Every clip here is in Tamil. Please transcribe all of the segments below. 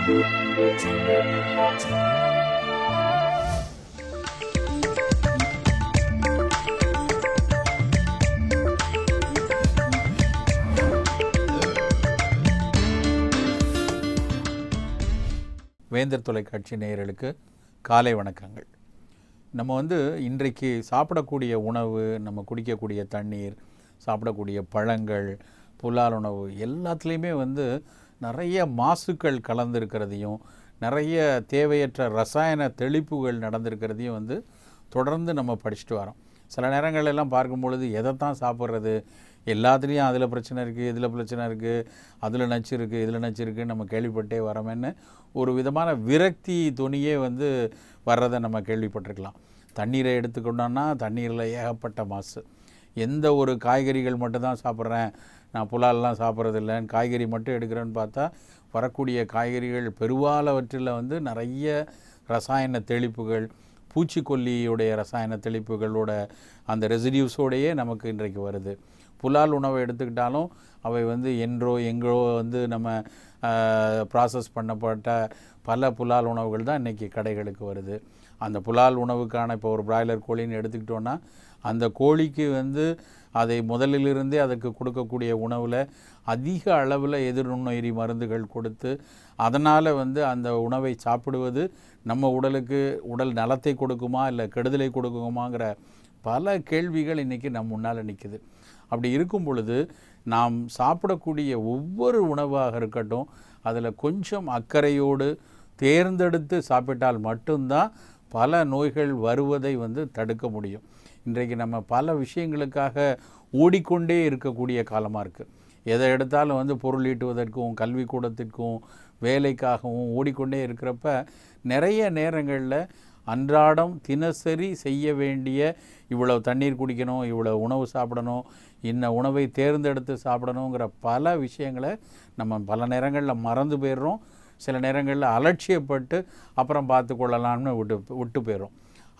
வேந்தர் தொலைக்காட்சி நேயர்களுக்கு காலை வணக்கங்கள். நம்ம இன்றைக்கு சாப்பிடக்கூடிய உணவு, நம்ம குடிக்கக்கூடிய தண்ணீர், சாப்பிடக்கூடிய பழங்கள், புலால் உணவு எல்லாத்துலேயுமே நிறைய மாசுக்கள் கலந்துருக்கிறதையும், நிறைய தேவையற்ற ரசாயன தெளிப்புகள் நடந்திருக்கிறதையும் தொடர்ந்து நம்ம படிச்சுட்டு வரோம். சில நேரங்கள் எல்லாம் பார்க்கும் பொழுது எதைத்தான் சாப்பிட்றது, எல்லாத்துலேயும் அதில் பிரச்சனை இருக்குது, இதில் பிரச்சனை இருக்குது, அதில் நச்சு இருக்குது, இதில் நச்சு இருக்குதுன்னு நம்ம கேள்விப்பட்டே வரோமேன்னு ஒரு விதமான விரக்தி துணியே வர்றதை நம்ம கேள்விப்பட்டிருக்கலாம். தண்ணீரை எடுத்துக்கொண்டோன்னா தண்ணீரில் ஏகப்பட்ட மாசு. எந்த ஒரு காய்கறிகள் மட்டும்தான் சாப்பிட்றேன், நான் புலாலெலாம் சாப்பிட்றதில்லைன்னு காய்கறி மட்டும் எடுக்கிறேன்னு பார்த்தா வரக்கூடிய காய்கறிகள் பெருவாலவற்றில் நிறைய ரசாயன தெளிப்புகள், பூச்சிக்கொல்லியுடைய ரசாயன தெளிப்புகளோட அந்த ரெசிடியூஸோடையே நமக்கு இன்றைக்கு வருது. புலால் உணவை எடுத்துக்கிட்டாலும் அவை என்றோ எங்கோ நம்ம ப்ராசஸ் பண்ணப்பட்ட பல புலால் உணவுகள் தான் இன்றைக்கி கடைகளுக்கு வருது. அந்த புலால் உணவுக்கான இப்போ ஒரு பிராய்லர் கோழின்னு எடுத்துக்கிட்டோன்னா அந்த கோழிக்கு அதை முதலிலிருந்தே அதுக்கு கொடுக்கக்கூடிய உணவில் அதிக அளவில் எதிர்நுண்ணுயிரி மருந்துகள் கொடுத்து அதனால் அந்த உணவை சாப்பிடுவது நம்ம உடலுக்கு உடல் நலத்தை கொடுக்குமா இல்லை கெடுதலை கொடுக்குமாங்கிற பல கேள்விகள் இன்றைக்கி நம்ம முன்னால் நிற்குது. அப்படி இருக்கும் பொழுது நாம் சாப்பிடக்கூடிய ஒவ்வொரு உணவாக இருக்கட்டும் அதில் கொஞ்சம் அக்கறையோடு தேர்ந்தெடுத்து சாப்பிட்டால் மட்டும்தான் பல நோய்கள் வருவதை தடுக்க முடியும். இன்றைக்கு நம்ம பல விஷயங்களுக்காக ஓடிக்கொண்டே இருக்கக்கூடிய காலமாக இருக்குது. எதை எடுத்தாலும் பொருள் ஈட்டுவதற்கும் கல்விக்கூடத்திற்கும் வேலைக்காகவும் ஓடிக்கொண்டே இருக்கிறப்ப நிறைய நேரங்களில் அன்றாடம் தினசரி செய்ய வேண்டிய இவ்வளவு தண்ணீர் குடிக்கணும், இவ்வளவு உணவு சாப்பிடணும், இன்ன உணவை தேர்ந்தெடுத்து சாப்பிடணுங்கிற பல விஷயங்களை நம்ம பல நேரங்களில் மறந்து போயிடுறோம். சில நேரங்களில் அலட்சியப்பட்டு அப்புறம் பார்த்து கொள்ளலாம்னு விட்டு போயிடும்.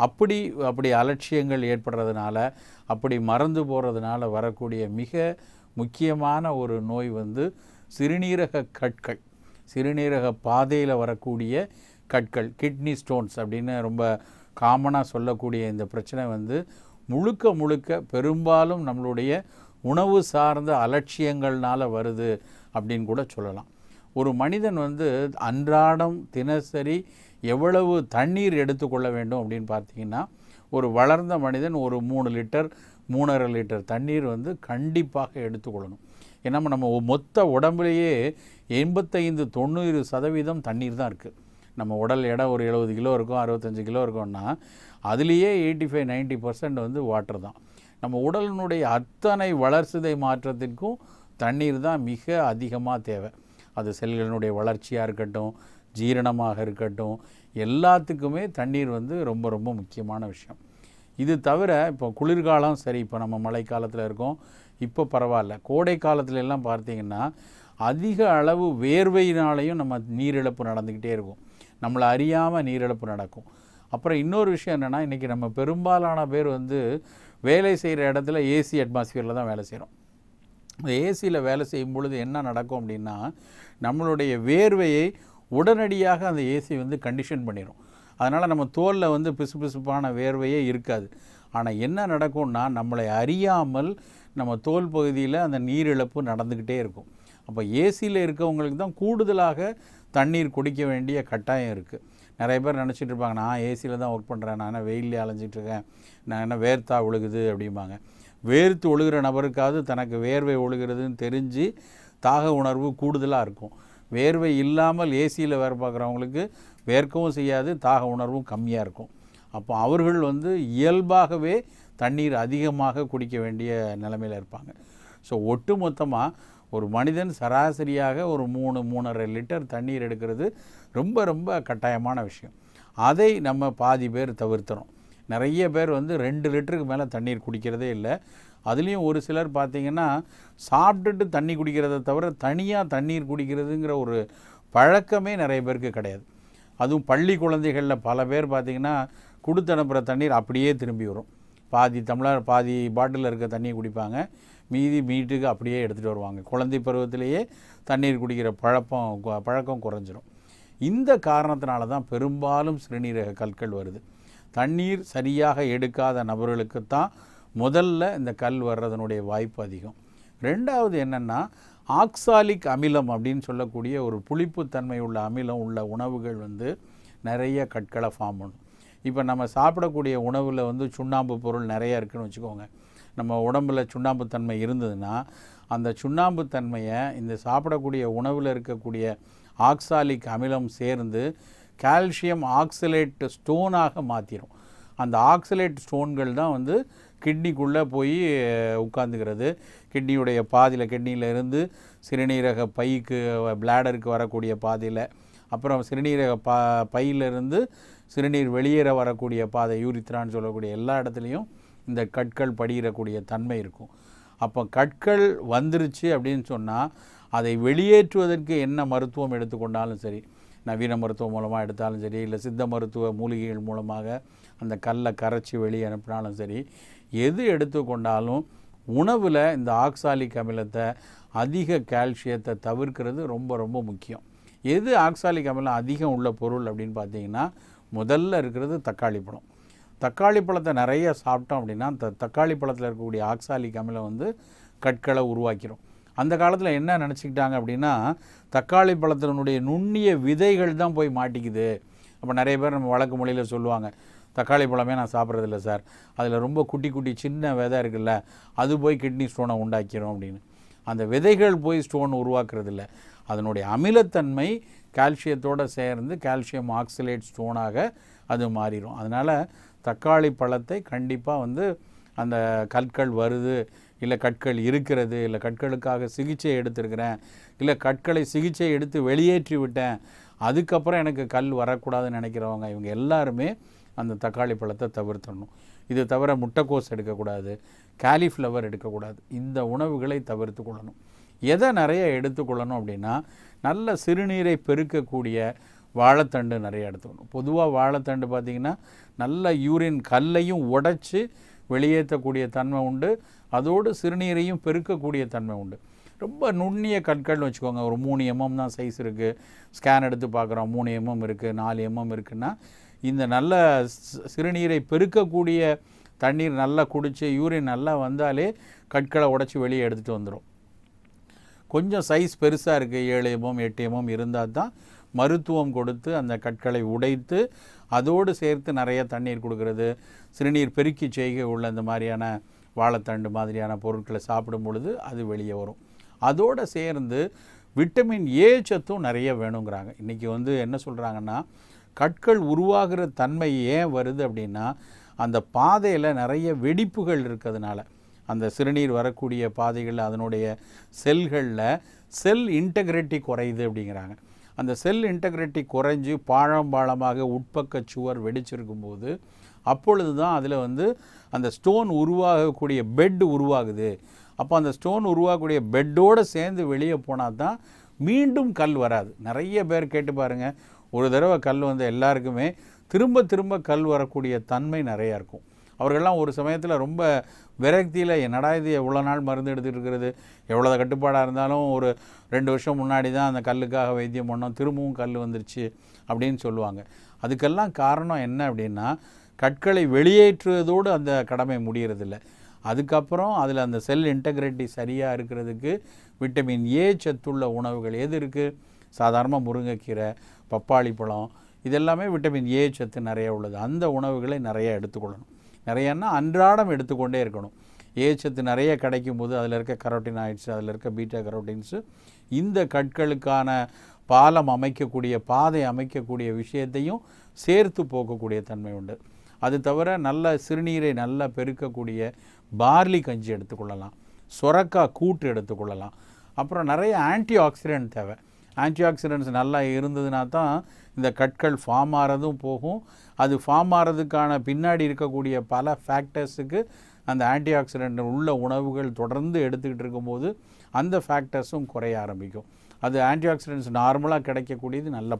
அப்படி அலட்சியங்கள் ஏற்படுறதுனால, அப்படி மறந்து போகிறதுனால வரக்கூடிய மிக முக்கியமான ஒரு நோய் சிறுநீரக கற்கள், சிறுநீரக பாதையில் வரக்கூடிய கற்கள், கிட்னி ஸ்டோன்ஸ் அப்படின்னு ரொம்ப காமனாக சொல்லக்கூடிய இந்த பிரச்சனை முழுக்க பெரும்பாலும் நம்மளுடைய உணவு சார்ந்த அலட்சியங்கள்னால வருது அப்படின்னு கூட சொல்லலாம். ஒரு மனிதன் அன்றாடம் தினசரி எவ்வளவு தண்ணீர் எடுத்துக்கொள்ள வேண்டும் அப்படின்னு பார்த்தீங்கன்னா, ஒரு வளர்ந்த மனிதன் ஒரு 3 லிட்டர் 3.5 லிட்டர் தண்ணீர் கண்டிப்பாக எடுத்துக்கொள்ளணும். ஏன்னா நம்ம மொத்த உடம்புலேயே 85-90% தண்ணீர் தான் இருக்குது. நம்ம உடல் எடை ஒரு 70 கிலோ இருக்கும், 65 கிலோ இருக்கும்னா அதுலேயே 85-90% வாட்டர் தான். நம்ம உடலினுடைய அத்தனை வளர்சிதை மாற்றத்திற்கும் தண்ணீர் தான் மிக அதிகமாக தேவை. அது செல்களினுடைய வளர்ச்சியாக இருக்கட்டும், ஜீரணமாக இருக்கட்டும், எல்லாத்துக்குமே தண்ணீர் ரொம்ப ரொம்ப முக்கியமான விஷயம். இது தவிர இப்போ குளிர்காலம் சரி, இப்போ நம்ம மழைக்காலத்தில் இருக்கோம், இப்போ பரவாயில்ல. கோடை காலத்துல எல்லாம் பார்த்தீங்கன்னா அதிக அளவு வேர்வையினாலையும் நம்ம நீரிழப்பு நடந்துக்கிட்டே இருக்கும். நம்மளை அறியாமல் நீரிழப்பு நடக்கும். அப்புறம் இன்னொரு விஷயம் என்னென்னா, இன்றைக்கி நம்ம பெரும்பாலான பேர் வேலை செய்கிற இடத்துல ஏசி அட்மாஸ்பியரில் தான் வேலை செய்கிறோம். இந்த ஏசியில் வேலை செய்யும் பொழுது என்ன நடக்கும் அப்படின்னா, நம்மளுடைய வேர்வையை உடனடியாக அந்த ஏசி கண்டிஷன் பண்ணிடும். அதனால் நம்ம தோலில் பிசுபிசுப்பான வேர்வையே இருக்காது. ஆனால் என்ன நடக்கும்னா, நம்மளை அறியாமல் நம்ம தோல் பகுதியில் அந்த நீரிழப்பு நடந்துக்கிட்டே இருக்கும். அப்போ ஏசியில் இருக்கவங்களுக்கு தான் கூடுதலாக தண்ணீர் குடிக்க வேண்டிய கட்டாயம் இருக்குது. நிறைய பேர் நினச்சிட்டு இருப்பாங்க, நான் ஏசியில் தான் ஒர்க் பண்ணுறேன், நான் என்ன வெயிலே அலைஞ்சிட்ருக்கேன், நான் என்ன வேர்த்தா ஒழுகுது அப்படிம்பாங்க. வேர்த்து ஒழுகிற நபருக்காவது தனக்கு வேர்வை ஒழுகிறதுன்னு தெரிஞ்சு தாக உணர்வு கூடுதலாக இருக்கும். வேர்வை இல்லாமல் ஏசியில் வேறு பார்க்குறவங்களுக்கு வேர்க்கவும் செய்யாது, தாக உணர்வும் கம்மியாக இருக்கும். அப்போ அவர்கள் இயல்பாகவே தண்ணீர் அதிகமாக குடிக்க வேண்டிய நிலைமையில் இருப்பாங்க. ஸோ ஒட்டு மொத்தமாக ஒரு மனிதன் சராசரியாக ஒரு 3-3.5 லிட்டர் தண்ணீர் எடுக்கிறது ரொம்ப ரொம்ப கட்டாயமான விஷயம். அதை நம்ம பாதி பேர் தவிர்த்துறோம். நிறைய பேர் 2 லிட்டருக்கு மேலே தண்ணீர் குடிக்கிறதே இல்லை. அதுலேயும் ஒரு சிலர் பார்த்திங்கன்னா சாப்பிட்டுட்டு தண்ணி குடிக்கிறத தவிர தனியாக தண்ணீர் குடிக்கிறதுங்கிற ஒரு பழக்கமே நிறைய பேருக்கு கிடையாது. அதுவும் பள்ளி குழந்தைகளில் பல பேர் பார்த்திங்கன்னா கொடுத்து அனுப்புகிற தண்ணீர் அப்படியே திரும்பி வரும். பாதி டம்ளர் பாதி பாட்டிலில் இருக்க தண்ணியை குடிப்பாங்க, மீதி வீட்டுக்கு அப்படியே எடுத்துகிட்டு வருவாங்க. குழந்தை பருவத்திலேயே தண்ணீர் குடிக்கிற பழக்கம் குறைஞ்சிரும். இந்த காரணத்தினால தான் பெரும்பாலும் சிறுநீரக கற்கள் வருது. தண்ணீர் சரியாக எடுக்காத நபர்களுக்கு தான் முதல்ல இந்த கல் வர்றதனுடைய வாய்ப்பு அதிகம். ரெண்டாவது என்னென்னா, ஆக்சாலிக் அமிலம் அப்படின்னு சொல்லக்கூடிய ஒரு புளிப்புத்தன்மை உள்ள அமிலம் உள்ள உணவுகள் நிறைய கற்களை ஃபார்ம் பண்ணும். இப்போ நம்ம சாப்பிடக்கூடிய உணவில் சுண்ணாம்பு பொருள் நிறைய இருக்குதுன்னு வச்சுக்கோங்க. நம்ம உடம்புல சுண்ணாம்பு தன்மை இருந்ததுன்னா அந்த சுண்ணாம்பு தன்மையை இந்த சாப்பிடக்கூடிய உணவில் இருக்கக்கூடிய ஆக்சாலிக் அமிலம் சேர்ந்து கால்சியம் ஆக்சலேட் ஸ்டோனாக மாற்றிடும். அந்த ஆக்சலேட் ஸ்டோன்கள் தான் கிட்னிக்குள்ளே போய் உட்காந்துக்கிறது. கிட்னியுடைய பாதியில், கிட்னியில் இருந்து சிறுநீரக பைக்கு, பிளாடருக்கு வரக்கூடிய பாதையில், அப்புறம் சிறுநீரக பையிலிருந்து சிறுநீர் வெளியேற வரக்கூடிய பாதை, யூரித்ரான்னு சொல்லக்கூடிய எல்லா இடத்துலையும் இந்த கற்கள் படியிடக்கூடிய தன்மை இருக்கும். அப்போ கற்கள் வந்துருச்சு அப்படின்னு சொன்னால் அதை வெளியேற்றுவதற்கு என்ன மருத்துவம் எடுத்துக்கொண்டாலும் சரி, நவீன மருத்துவம் மூலமாக எடுத்தாலும் சரி, இல்லை சித்த மருத்துவ மூலிகைகள் மூலமாக அந்த கல்லை கரைச்சி வெளியே அனுப்பினாலும் சரி, எது எடுத்துக்கொண்டாலும் உணவில் இந்த ஆக்சாலிக் அமிலத்தை, அதிக கால்சியத்தை தவிர்க்கிறது ரொம்ப ரொம்ப முக்கியம். எது ஆக்சாலிக் அமிலம் அதிகம் உள்ள பொருள் அப்படின்னு பார்த்தீங்கன்னா, முதல்ல இருக்கிறது தக்காளி பழம். தக்காளி பழத்தை நிறைய சாப்பிட்டோம் அப்படின்னா தக்காளி பழத்தில் இருக்கக்கூடிய ஆக்சாலிக் அமிலம் கற்களை உருவாக்கிடும். அந்த காலத்தில் என்ன நினச்சிக்கிட்டாங்க அப்படின்னா, தக்காளி பழத்தினுடைய நுண்ணிய விதைகள் தான் போய் மாட்டிக்குது. அப்போ நிறைய பேர் நம்ம வழக்கு மொழியில் சொல்லுவாங்க, தக்காளி பழமே நான் சாப்பிட்றதில்ல சார், அதில் ரொம்ப குட்டி குட்டி சின்ன விதை இருக்குல்ல, அது போய் கிட்னி ஸ்டோனை உண்டாக்கிடும் அப்படின்னு. அந்த விதைகள் போய் ஸ்டோன் உருவாக்குறதில்ல, அதனுடைய அமிலத்தன்மை கால்சியத்தோடு சேர்ந்து கால்சியம் ஆக்சலேட் ஸ்டோனாக அது மாறிடும். அதனால் தக்காளி பழத்தை கண்டிப்பாக அந்த கற்கள் வருது, இல்லை கற்கள் இருக்கிறது, இல்லை கற்களுக்காக சிகிச்சை எடுத்துருக்கிறேன், இல்லை கற்களை சிகிச்சை எடுத்து வெளியேற்றி விட்டேன், அதுக்கப்புறம் எனக்கு கல் வரக்கூடாதுன்னு நினைக்கிறவங்க இவங்க எல்லாருமே அந்த தக்காளி பழத்தை தவிர்த்தணும். இது தவிர முட்டைக்கோஸ் எடுக்கக்கூடாது, காலிஃப்ளவர் எடுக்கக்கூடாது. இந்த உணவுகளை தவிர்த்து கொள்ளணும். எதை நிறைய எடுத்துக்கொள்ளணும் அப்படின்னா, நல்ல சிறுநீரை பெருக்கக்கூடிய வாழைத்தண்டு நிறைய எடுத்துக்கணும். பொதுவாக வாழைத்தண்டு பார்த்திங்கன்னா நல்ல யூரின் கல்லையும் உடைச்சி வெளியேற்றக்கூடிய தன்மை உண்டு, அதோடு சிறுநீரையும் பெருக்கக்கூடிய தன்மை உண்டு. ரொம்ப நுண்ணிய கற்கள்னு வச்சுக்கோங்க, ஒரு 3 mm தான் சைஸ் இருக்குது, ஸ்கேன் எடுத்து பார்க்குறோம் 3 mm இருக்குது, 4 mm இருக்குன்னா, இந்த நல்ல சிறுநீரை பெருக்கக்கூடிய தண்ணீர் நல்லா குடித்து யூரின் நல்லா வந்தாலே கற்களை உடச்சி வெளியே எடுத்துகிட்டு வந்துடும். கொஞ்சம் சைஸ் பெருசாக இருக்குது, 7 mm 8 mm இருந்தால் தான் மருத்துவம் கொடுத்து அந்த கற்களை உடைத்து அதோடு சேர்த்து நிறைய தண்ணீர் கொடுக்கறது, சிறுநீர் பெருக்கி செய்கை உள்ள இந்த மாதிரியான வாழைத்தண்டு மாதிரியான பொருட்களை சாப்பிடும் பொழுது அது வெளியே வரும். அதோடு சேர்ந்து விட்டமின் ஏ சத்தும் நிறைய வேணுங்கிறாங்க. இன்றைக்கி என்ன சொல்கிறாங்கன்னா, கற்கள் உருவாகிற தன்மை ஏன் வருது அப்படின்னா, அந்த பாதையில் நிறைய வெடிப்புகள் இருக்கிறதுனால, அந்த சிறுநீர் வரக்கூடிய பாதைகளில் அதனுடைய செல்களில் செல் இன்டெகிரிட்டி குறையுது அப்படிங்கிறாங்க. அந்த செல் இன்டெகிரிட்டி குறைஞ்சி பாழமாக உட்பக்க சுவர் வெடிச்சிருக்கும்போது அப்பொழுது தான் அதில் அந்த ஸ்டோன் உருவாகக்கூடிய பெட் உருவாகுது. அப்போ அந்த ஸ்டோன் உருவாகக்கூடிய பெட்டோடு சேர்ந்து வெளியே போனால் தான் மீண்டும் கல் வராது. நிறைய பேர் கேட்டு பாருங்கள், ஒரு தடவை கல் எல்லாருக்குமே திரும்ப திரும்ப கல் வரக்கூடிய தன்மை நிறையா இருக்கும். அவர்கள்லாம் ஒரு சமயத்தில் ரொம்ப விரக்தியில், என்னடா இது எவ்வளோ நாள் மருந்து எடுத்துகிட்டு இருக்கிறது, எவ்வளோ கட்டுப்பாடாக இருந்தாலும் ஒரு 2 வருஷம் முன்னாடி தான் அந்த கல்லுக்காக வைத்தியம் பண்ணோம், திரும்பவும் கல் வந்துருச்சு அப்படின்னு சொல்லுவாங்க. அதுக்கெல்லாம் காரணம் என்ன அப்படின்னா, கற்களை வெளியேற்றுவதோடு அந்த கடமை முடிகிறதில்ல. அதுக்கப்புறம் அதில் அந்த செல் இன்டெகிரிட்டி சரியாக இருக்கிறதுக்கு விட்டமின் ஏ சத்துள்ள உணவுகள் எது இருக்குது? சாதாரணமாக முருங்கைக்கீரை, பப்பாளி பழம், இதெல்லாமே விட்டமின் ஏ சத்து நிறைய உள்ளது. அந்த உணவுகளை நிறைய எடுத்துக்கொள்ளணும். நிறையன்னா அன்றாடம் எடுத்துக்கொண்டே இருக்கணும். ஏ சத்து நிறைய கிடைக்கும் போது அதில் இருக்க கரோட்டினாய்ட்ஸ், அதில் இருக்க பீட்டா கரோட்டின்ஸு இந்த கற்களுக்கான பாலம் அமைக்கக்கூடிய, பாதை அமைக்கக்கூடிய விஷயத்தையும் சேர்த்து போக்கக்கூடிய தன்மை உண்டு. அது தவிர நல்ல சிறுநீரை நல்லா பெருக்கக்கூடிய பார்லி கஞ்சி எடுத்துக்கொள்ளலாம், சொரக்காய் கூட்டு எடுத்துக்கொள்ளலாம். அப்புறம் நிறைய ஆன்டி ஆக்சிடென்ட் தேவை. ஆன்டி ஆக்சிடென்ட்ஸ் நல்லா இருந்ததுனா தான் இந்த கற்கள் ஃபார்ம் ஆகிறதும் போகும். அது ஃபார்ம் ஆகிறதுக்கான பின்னாடி இருக்கக்கூடிய பல ஃபேக்டர்ஸுக்கு அந்த ஆன்டி ஆக்சிடென்ட் உள்ள உணவுகள் தொடர்ந்து எடுத்துக்கிட்டு இருக்கும்போது அந்த ஃபேக்டர்ஸும் குறைய ஆரம்பிக்கும். அது ஆன்டி ஆக்சிடென்ட்ஸ் நார்மலாக கிடைக்கக்கூடியது நல்ல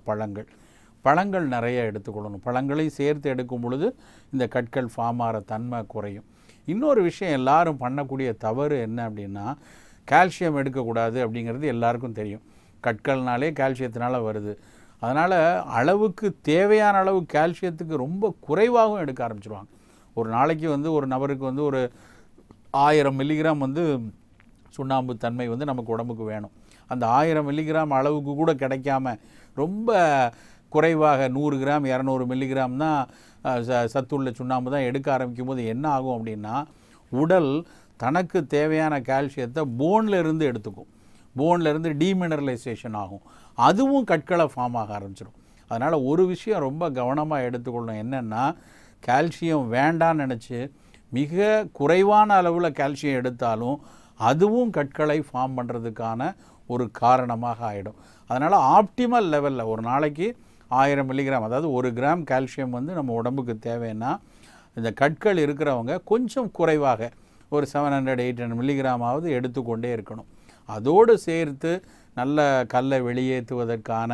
பழங்கள் நிறைய எடுத்துக்கொள்ளணும். பழங்களையும் சேர்த்து எடுக்கும் பொழுது இந்த கற்கள் ஃபார்ம் ஆகிற தன்மை குறையும். இன்னொரு விஷயம் எல்லாரும் பண்ணக்கூடிய தவறு என்ன அப்படின்னா, கால்சியம் எடுக்கக்கூடாது அப்படிங்கிறது எல்லாருக்கும் தெரியும். கற்கள்னாலே கால்சியத்தினால வருது. அதனால் அளவுக்கு தேவையான அளவு கால்சியத்துக்கு ரொம்ப குறைவாகவும் எடுக்க ஆரம்பிச்சிருவாங்க. ஒரு நாளைக்கு வந்து ஒரு நபருக்கு வந்து ஒரு 1000 மில்லிகிராம் வந்து சுண்ணாம்பு தன்மை வந்து நமக்கு உடம்புக்கு வேணும். அந்த 1000 மில்லிகிராம் அளவுக்கு கூட கிடைக்காம ரொம்ப குறைவாக 100 கிராம் 200 மில்லிகிராம் தான் சத்துள்ள சுண்ணாம்பு தான் எடுக்க ஆரம்பிக்கும் போது என்ன ஆகும் அப்படின்னா, உடல் தனக்கு தேவையான கால்சியத்தை போனில் இருந்து எடுத்துக்கும். போனில் இருந்து டீமினரலைசேஷன் ஆகும். அதுவும் கற்களை ஃபார்ம் ஆக ஆரம்பிச்சிடும். அதனால் ஒரு விஷயம் ரொம்ப கவனமாக எடுத்துக்கொள்ளணும். என்னென்னா, கால்சியம் வேண்டான்னு நினச்சி மிக குறைவான அளவில் கால்சியம் எடுத்தாலும் அதுவும் கற்களை ஃபார்ம் பண்ணுறதுக்கான ஒரு காரணமாக ஆகிடும். அதனால் ஆப்டிமல் லெவலில் ஒரு நாளைக்கு 1000 மில்லிகிராம், அதாவது 1 கிராம் கால்சியம் வந்து நம்ம உடம்புக்கு தேவைன்னா, இந்த கற்கள் இருக்கிறவங்க கொஞ்சம் குறைவாக ஒரு 700 800 மில்லிகிராமாவது எடுத்துக்கொண்டே இருக்கணும். அதோடு சேர்த்து நல்ல கல்லை வெளியேற்றுவதற்கான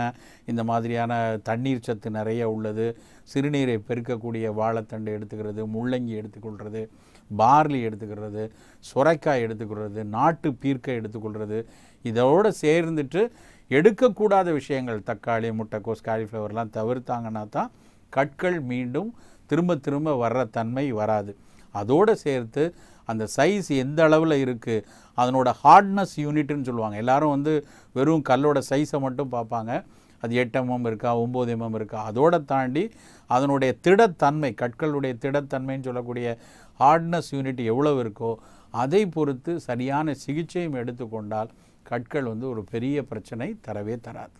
இந்த மாதிரியான தண்ணீர் சத்து நிறைய உள்ளது. சிறுநீரை பெருக்கக்கூடிய வாழைத்தண்டு எடுத்துக்கிறது, முள்ளங்கி எடுத்துக்கொள்வது, பார்லி எடுத்துக்கிறது, சுரைக்காய் எடுத்துக்கிறது, நாட்டு பீர்க்கை எடுத்துக்கொள்வது, இதோடு சேர்ந்துட்டு எடுக்கக்கூடாத விஷயங்கள் தக்காளி, முட்டைக்கோஸ், காலிஃப்ளவர்லாம் தவிர்த்தாங்கன்னா தான் கற்கள் மீண்டும் திரும்ப திரும்ப வர்ற தன்மை வராது. அதோடு சேர்த்து அந்த சைஸ் எந்த அளவில் இருக்குது, அதனோட ஹார்ட்னஸ் யூனிட்னு சொல்லுவாங்க. எல்லோரும் வந்து வெறும் கல்லோட சைஸை மட்டும் பார்ப்பாங்க. அது 8 mm இருக்கா, 9 mm இருக்கா, அதோடு தாண்டி அதனுடைய திடத்தன்மை, கற்களுடைய திடத்தன்மைன்னு சொல்லக்கூடிய ஹார்ட்னஸ் யூனிட் எவ்வளவு இருக்கோ அதை பொறுத்து சரியான சிகிச்சையும் எடுத்துக்கொண்டால் கற்கள் வந்து ஒரு பெரிய பிரச்சனை தரவே தராது.